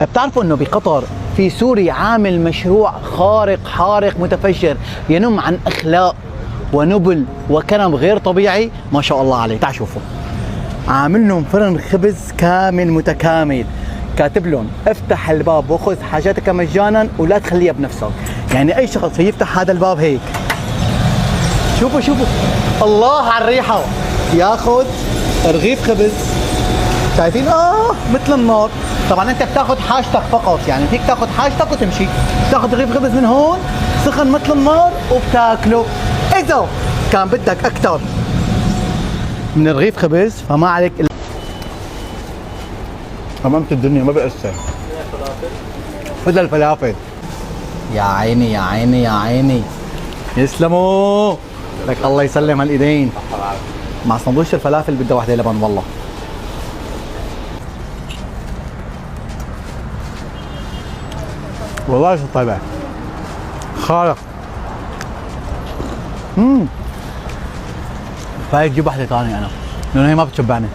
بتعرفوا انه بقطر في سوري عامل مشروع خارق حارق متفجر ينم عن اخلاق ونبل وكرم غير طبيعي، ما شاء الله عليه. تعالوا شوفوا، عامل لهم فرن خبز كامل متكامل، كاتب لهم افتح الباب وخذ حاجاتك مجانا ولا تخليها بنفسك. يعني اي شخص يفتح هذا الباب هيك، شوفوا شوفوا الله على الريحه، ياخذ رغيف خبز، شايفين مثل النار. طبعا انت بتاخذ حاجتك فقط، يعني فيك تاخذ حاجتك وتمشي، تاخذ رغيف خبز من هون سخن مثل النار وبتاكله. اذا كان بدك اكثر من رغيف خبز فما عليك الا امامة الدنيا، ما بيأثر. خذ الفلافل، يا عيني يا عيني يا عيني، يسلموا لك، الله يسلم هالايدين. مع سندوتش الفلافل بدها وحده لبن والله. والله شو طيبة خارق. فايك جيب واحدة ثانية انا، لانه هي ما بتشبعني.